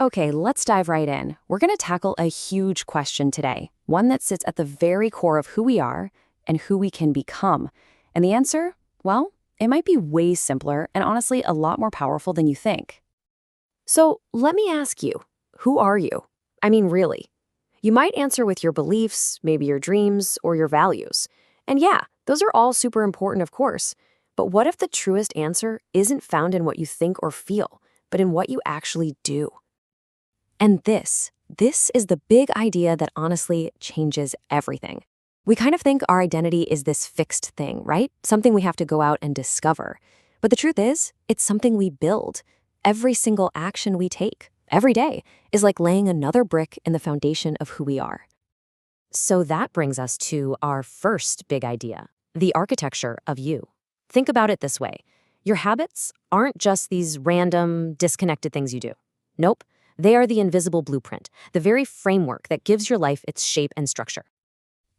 Okay, let's dive right in. We're going to tackle a huge question today, one that sits at the very core of who we are and who we can become. And the answer? Well, it might be way simpler and honestly a lot more powerful than you think. So let me ask you, who are you? I mean, really. You might answer with your beliefs, maybe your dreams, or your values. And yeah, those are all super important, of course. But what if the truest answer isn't found in what you think or feel, but in what you actually do? And this is the big idea that honestly changes everything. We kind of think our identity is this fixed thing, right? Something we have to go out and discover. But the truth is, it's something we build. Every single action we take, every day, is like laying another brick in the foundation of who we are. So that brings us to our first big idea, the architecture of you. Think about it this way. Your habits aren't just these random, disconnected things you do. Nope. They are the invisible blueprint, the very framework that gives your life its shape and structure.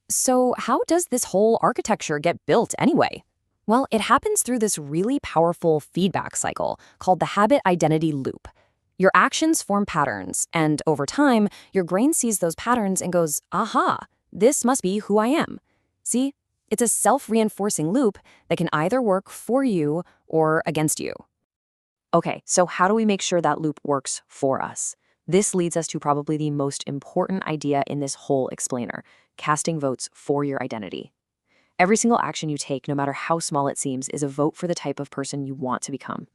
So how does this whole architecture get built anyway? Well, it happens through this really powerful feedback cycle called the habit identity loop. Your actions form patterns, and over time, your brain sees those patterns and goes, aha, this must be who I am. See, it's a self-reinforcing loop that can either work for you or against you. Okay, so how do we make sure that loop works for us? This leads us to probably the most important idea in this whole explainer, casting votes for your identity. Every single action you take, no matter how small it seems, is a vote for the type of person you want to become.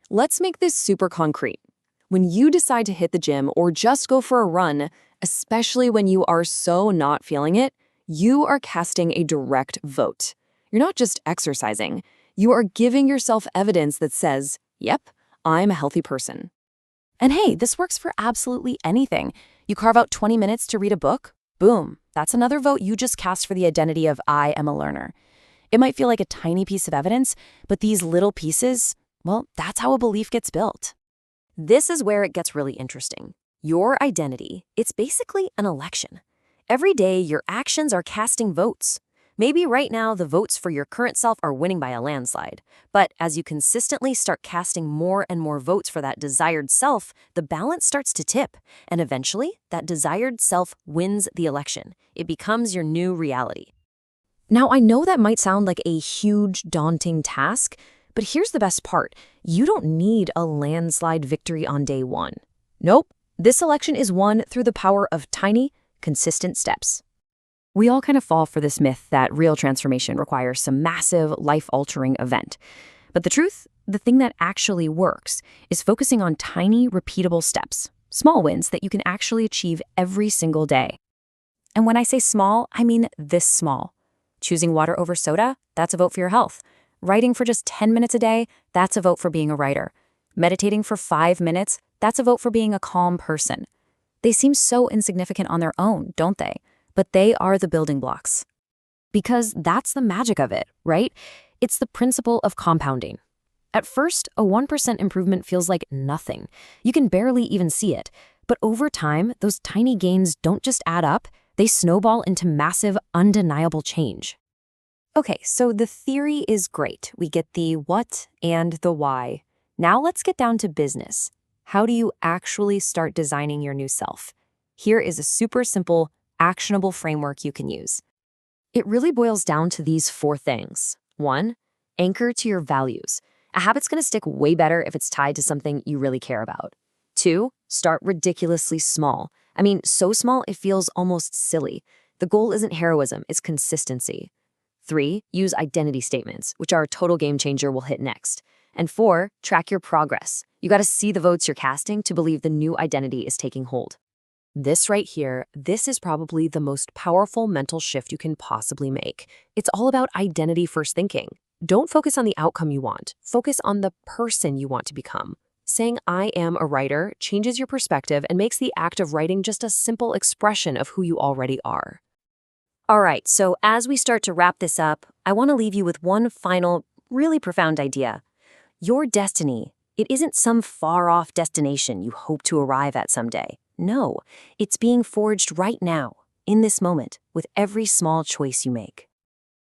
Let's make this super concrete. When you decide to hit the gym or just go for a run, especially when you are so not feeling it, you are casting a direct vote. You're not just exercising. You are giving yourself evidence that says, yep, I'm a healthy person. And hey, this works for absolutely anything. You carve out 20 minutes to read a book, boom, that's another vote you just cast for the identity of I am a learner. It might feel like a tiny piece of evidence, but these little pieces, well, that's how a belief gets built. This is where it gets really interesting. Your identity, it's basically an election. Every day, your actions are casting votes. Maybe right now the votes for your current self are winning by a landslide. But as you consistently start casting more and more votes for that desired self, the balance starts to tip. And eventually, that desired self wins the election. It becomes your new reality. Now, I know that might sound like a huge, daunting task, but here's the best part. You don't need a landslide victory on day one. Nope. This election is won through the power of tiny, consistent steps. We all kind of fall for this myth that real transformation requires some massive, life-altering event. But the truth, the thing that actually works, is focusing on tiny, repeatable steps, small wins that you can actually achieve every single day. And when I say small, I mean this small. Choosing water over soda, that's a vote for your health. Writing for just 10 minutes a day, that's a vote for being a writer. Meditating for 5 minutes, that's a vote for being a calm person. They seem so insignificant on their own, don't they? But they are the building blocks. Because that's the magic of it, right? It's the principle of compounding. At first, a 1% improvement feels like nothing. You can barely even see it. But over time, those tiny gains don't just add up, they snowball into massive, undeniable change. Okay, so the theory is great. We get the what and the why. Now let's get down to business. How do you actually start designing your new self? Here is a super simple, actionable framework you can use. It really boils down to these 4 things. 1, anchor to your values. A habit's going to stick way better if it's tied to something you really care about. 2, start ridiculously small. I mean, so small it feels almost silly. The goal isn't heroism, it's consistency. 3, use identity statements, which are a total game changer we'll hit next. And 4, track your progress. You got to see the votes you're casting to believe the new identity is taking hold. This right here, this is probably the most powerful mental shift you can possibly make. It's all about identity first thinking. Don't focus on the outcome you want. Focus on the person you want to become. Saying I am a writer changes your perspective and makes the act of writing just a simple expression of who you already are. All right, so as we start to wrap this up, I want to leave you with one final, really profound idea. Your destiny, it isn't some far-off destination you hope to arrive at someday. No, it's being forged right now, in this moment, with every small choice you make.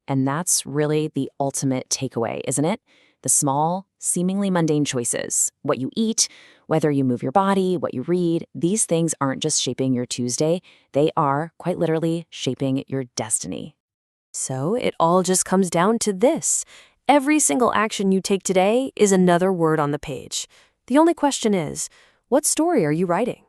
And that's really the ultimate takeaway, isn't it? The small, seemingly mundane choices, what you eat, Whether you move your body, what you read, these things aren't just shaping your Tuesday, they are, quite literally, shaping your destiny. So it all just comes down to this. Every single action you take today is another word on the page. The only question is, what story are you writing?